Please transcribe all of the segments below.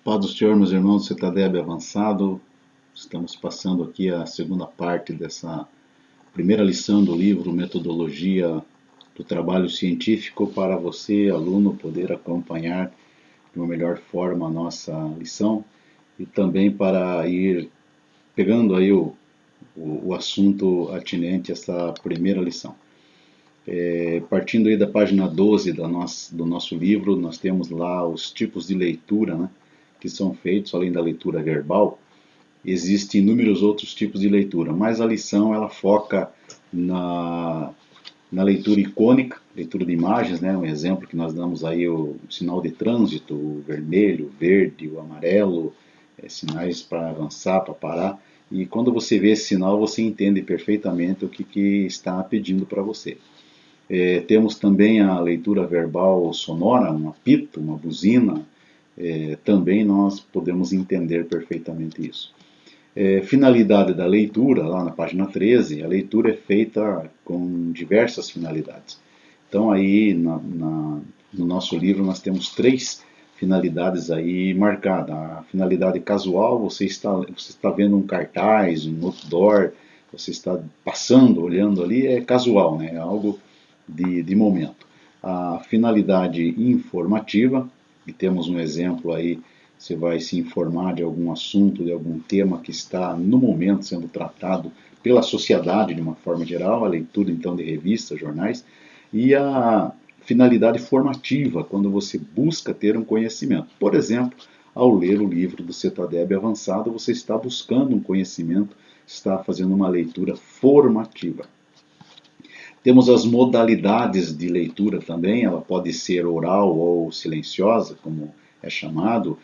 Paz do Senhor, meus irmãos do Cetadeb Avançado, estamos passando aqui a segunda parte dessa primeira lição do livro Metodologia do Trabalho Científico para você, aluno, poder acompanhar de uma melhor forma a nossa lição e também para ir pegando aí o assunto atinente a essa primeira lição. Partindo aí da página 12 do nosso livro, nós temos lá os tipos de leitura, né, que são feitos, além da leitura verbal, existem inúmeros outros tipos de leitura, mas a lição ela foca na leitura icônica, leitura de imagens, né, um exemplo que nós damos aí o sinal de trânsito, o vermelho, o verde, o amarelo, sinais para avançar, para parar, e quando você vê esse sinal você entende perfeitamente o que está pedindo para você. Temos também a leitura verbal sonora, um apito, uma buzina, também nós podemos entender perfeitamente isso. Finalidade da leitura, lá na página 13, a leitura é feita com diversas finalidades. Então aí no nosso livro nós temos três finalidades aí marcadas. A finalidade casual, você está vendo um cartaz, um outdoor, você está passando, olhando ali, é casual, né? É algo de momento. A finalidade informativa, e temos um exemplo aí, você vai se informar de algum assunto, de algum tema que está no momento sendo tratado pela sociedade de uma forma geral, a leitura então de revistas, jornais, e a finalidade formativa, quando você busca ter um conhecimento. Por exemplo, ao ler o livro do Cetadeb Avançado, você está buscando um conhecimento, está fazendo uma leitura formativa. Temos as modalidades de leitura também, ela pode ser oral ou silenciosa, como é chamado,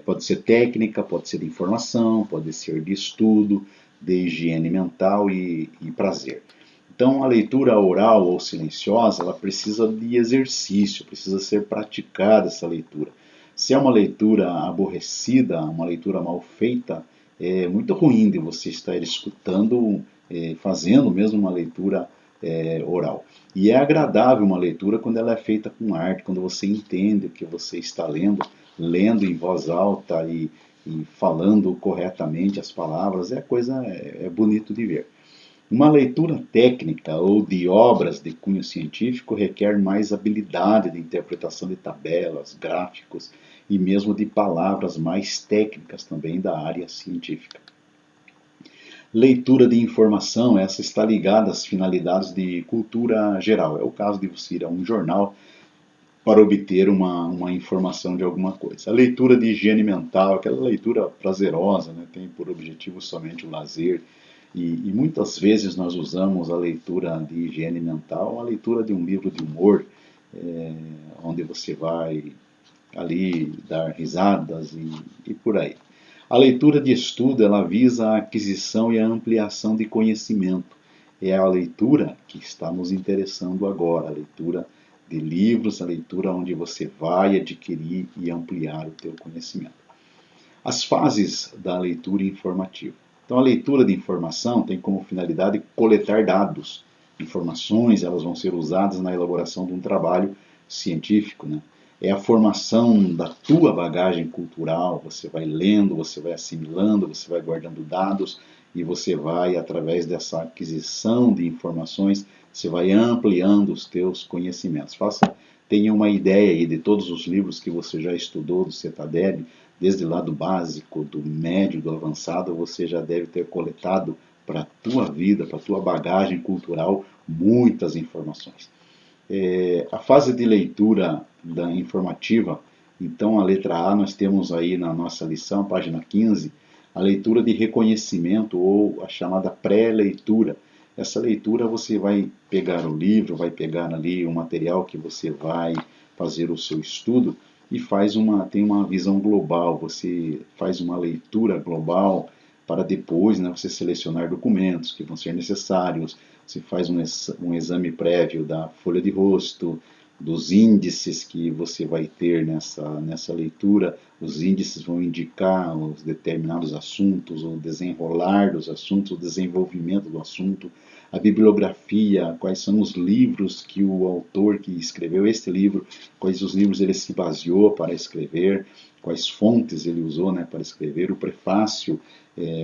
pode ser técnica, pode ser de informação, pode ser de estudo, de higiene mental e prazer. Então, a leitura oral ou silenciosa, ela precisa de exercício, precisa ser praticada essa leitura. Se é uma leitura aborrecida, uma leitura mal feita, é muito ruim de você estar escutando, fazendo mesmo uma leitura oral. E é agradável uma leitura quando ela é feita com arte, quando você entende o que você está lendo, lendo em voz alta e falando corretamente as palavras, é bonito de ver. Uma leitura técnica ou de obras de cunho científico requer mais habilidade de interpretação de tabelas, gráficos e mesmo de palavras mais técnicas também da área científica. Leitura de informação, essa está ligada às finalidades de cultura geral. É o caso de você ir a um jornal para obter uma informação de alguma coisa. A leitura de higiene mental, aquela leitura prazerosa, né, tem por objetivo somente o lazer. E muitas vezes nós usamos a leitura de higiene mental, a leitura de um livro de humor, onde você vai ali dar risadas e por aí. A leitura de estudo ela visa a aquisição e a ampliação de conhecimento. É a leitura que está nos interessando agora, a leitura de livros, a leitura onde você vai adquirir e ampliar o teu conhecimento. As fases da leitura informativa. Então, a leitura de informação tem como finalidade coletar dados, informações, elas vão ser usadas na elaboração de um trabalho científico, né? É a formação da tua bagagem cultural, você vai lendo, você vai assimilando, você vai guardando dados e você vai, através dessa aquisição de informações, você vai ampliando os teus conhecimentos. Tenha uma ideia aí de todos os livros que você já estudou do Cetadeb, desde lá do básico, do médio, do avançado, você já deve ter coletado para a tua vida, para a tua bagagem cultural, muitas informações. A fase de leitura da informativa, então a letra A nós temos aí na nossa lição, página 15, a leitura de reconhecimento ou a chamada pré-leitura. Essa leitura você vai pegar o livro, vai pegar ali o material que você vai fazer o seu estudo e tem uma visão global, você faz uma leitura global para depois, né, você selecionar documentos que vão ser necessários, você faz um exame prévio da folha de rosto, dos índices que você vai ter nessa leitura. Os índices vão indicar os determinados assuntos, o desenrolar dos assuntos, o desenvolvimento do assunto, a bibliografia, quais são os livros que o autor que escreveu este livro, quais os livros ele se baseou para escrever, quais fontes ele usou, né, para escrever, o prefácio.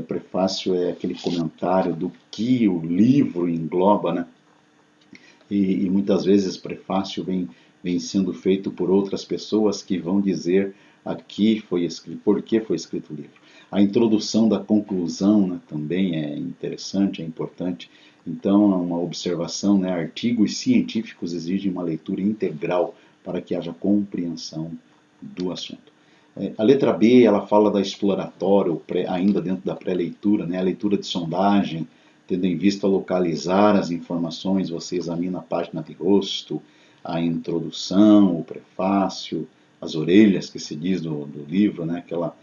Prefácio é aquele comentário do que o livro engloba, né? E muitas vezes prefácio vem sendo feito por outras pessoas que vão dizer aqui foi escrito, por que foi escrito o livro. A introdução da conclusão, né, também é interessante, é importante. Então, é uma observação, né, artigos científicos exigem uma leitura integral para que haja compreensão do assunto. A letra B, ela fala da exploratória, ainda dentro da pré-leitura, né, a leitura de sondagem, tendo em vista localizar as informações, você examina a página de rosto, a introdução, o prefácio, as orelhas que se diz do livro, né? aquela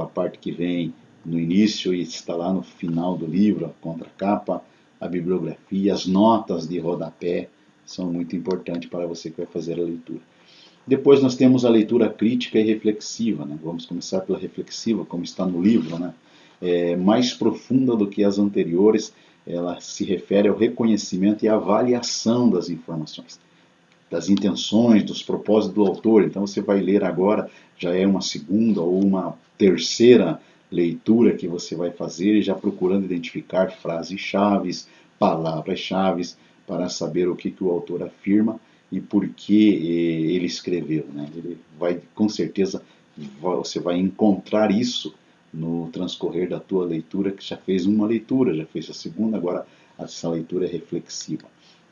parte que vem no início e está lá no final do livro, a contracapa, a bibliografia, as notas de rodapé são muito importantes para você que vai fazer a leitura. Depois nós temos a leitura crítica e reflexiva, né? Vamos começar pela reflexiva, como está no livro, né? Mais profunda do que as anteriores, ela se refere ao reconhecimento e avaliação das informações, das intenções, dos propósitos do autor. Então você vai ler agora, já é uma segunda ou uma terceira leitura que você vai fazer, já procurando identificar frases-chave, palavras-chave, para saber o que o autor afirma e por que ele escreveu. Né? Ele vai, com certeza, você vai encontrar isso no transcorrer da tua leitura, que já fez uma leitura, já fez a segunda, agora essa leitura é reflexiva.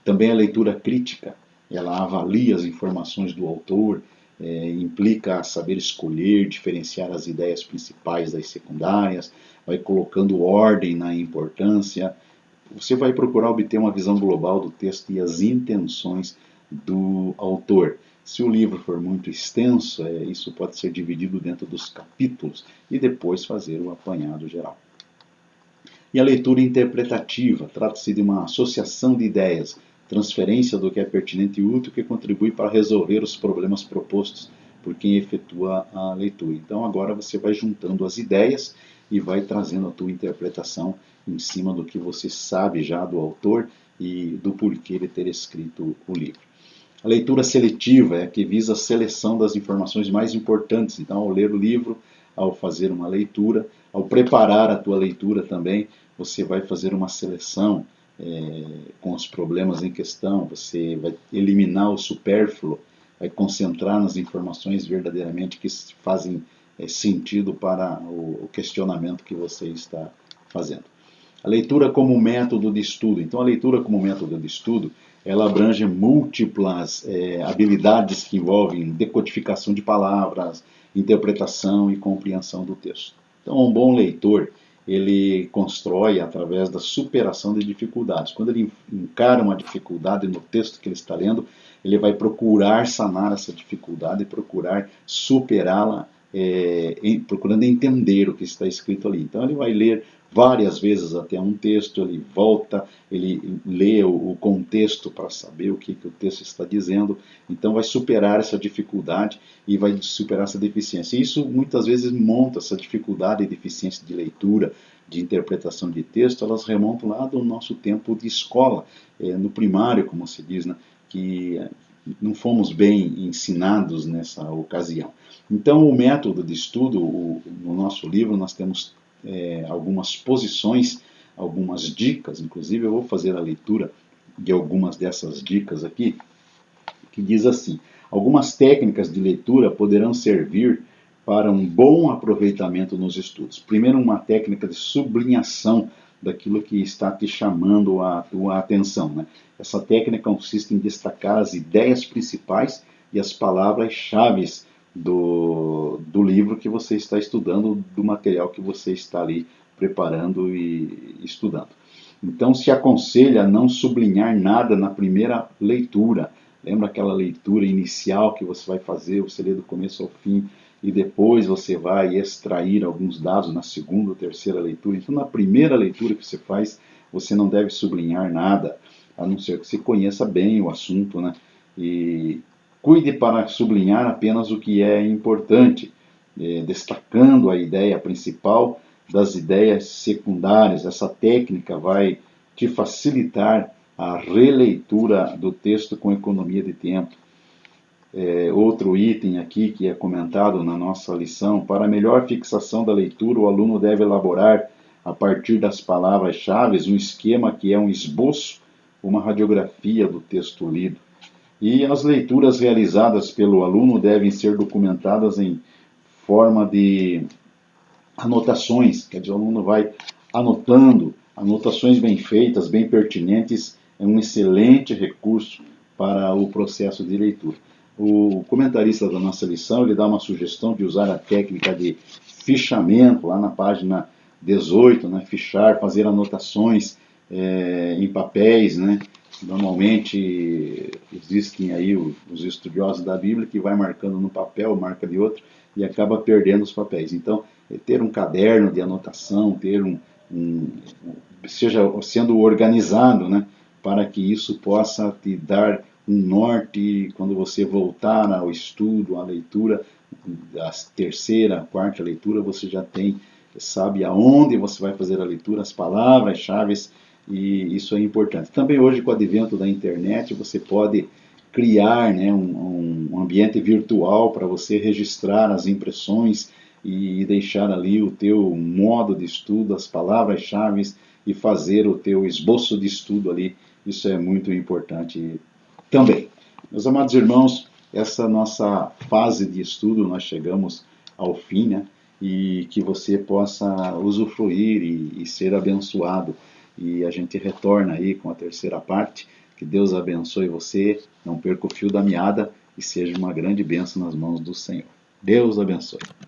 Também a leitura crítica, ela avalia as informações do autor, implica saber escolher, diferenciar as ideias principais das secundárias, vai colocando ordem na importância. Você vai procurar obter uma visão global do texto e as intenções do autor. Se o livro for muito extenso, isso pode ser dividido dentro dos capítulos e depois fazer o apanhado geral. E a leitura interpretativa trata-se de uma associação de ideias, transferência do que é pertinente e útil que contribui para resolver os problemas propostos por quem efetua a leitura. Então agora você vai juntando as ideias e vai trazendo a tua interpretação em cima do que você sabe já do autor e do porquê ele ter escrito o livro. A leitura seletiva é a que visa a seleção das informações mais importantes. Então, ao ler o livro, ao fazer uma leitura, ao preparar a tua leitura também, você vai fazer uma seleção com os problemas em questão, você vai eliminar o supérfluo, vai concentrar nas informações verdadeiramente que fazem sentido para o questionamento que você está fazendo. A leitura como método de estudo. Então, a leitura como método de estudo, ela abrange múltiplas habilidades que envolvem decodificação de palavras, interpretação e compreensão do texto. Então, um bom leitor, ele constrói através da superação de dificuldades. Quando ele encara uma dificuldade no texto que ele está lendo, ele vai procurar sanar essa dificuldade e procurar superá-la, procurando entender o que está escrito ali. Então ele vai ler várias vezes até um texto, ele volta, ele lê o contexto para saber o que o texto está dizendo, então vai superar essa dificuldade e vai superar essa deficiência. E isso muitas vezes monta essa dificuldade e deficiência de leitura, de interpretação de texto, elas remontam lá do nosso tempo de escola, no primário, como se diz, né, que não fomos bem ensinados nessa ocasião. Então, o método de estudo, no nosso livro, nós temos algumas posições, algumas dicas, inclusive eu vou fazer a leitura de algumas dessas dicas aqui, que diz assim: algumas técnicas de leitura poderão servir para um bom aproveitamento nos estudos. Primeiro, uma técnica de sublinhação daquilo que está te chamando a tua atenção. Né? Essa técnica consiste em destacar as ideias principais e as palavras-chave do livro que você está estudando, do material que você está ali preparando e estudando. Então, se aconselha a não sublinhar nada na primeira leitura. Lembra aquela leitura inicial que você vai fazer, você lê do começo ao fim, e depois você vai extrair alguns dados na segunda ou terceira leitura. Então, na primeira leitura que você faz, você não deve sublinhar nada, a não ser que você conheça bem o assunto, né? E Cuide para sublinhar apenas o que é importante, destacando a ideia principal das ideias secundárias. Essa técnica vai te facilitar a releitura do texto com economia de tempo. Outro item aqui que é comentado na nossa lição: para melhor fixação da leitura, o aluno deve elaborar, a partir das palavras-chave, um esquema que é um esboço, uma radiografia do texto lido. E as leituras realizadas pelo aluno devem ser documentadas em forma de anotações, quer dizer, o aluno vai anotando, anotações bem feitas, bem pertinentes, é um excelente recurso para o processo de leitura. O comentarista da nossa lição, ele dá uma sugestão de usar a técnica de fichamento, lá na página 18, né, fichar, fazer anotações em papéis, né. Normalmente existem aí os estudiosos da Bíblia que vai marcando no papel, marca de outro, e acaba perdendo os papéis. Então, ter um caderno de anotação, ter seja sendo organizado, né, para que isso possa te dar um norte quando você voltar ao estudo, à leitura, a terceira, a quarta leitura, você já sabe aonde você vai fazer a leitura, as palavras-chave, e isso é importante. Também hoje, com o advento da internet, você pode criar, né, um ambiente virtual para você registrar as impressões e deixar ali o teu modo de estudo, as palavras-chave e fazer o teu esboço de estudo ali. Isso é muito importante também. Meus amados irmãos, essa nossa fase de estudo, nós chegamos ao fim, né? E que você possa usufruir e ser abençoado. E a gente retorna aí com a terceira parte. Que Deus abençoe você, não perca o fio da meada e seja uma grande bênção nas mãos do Senhor. Deus abençoe.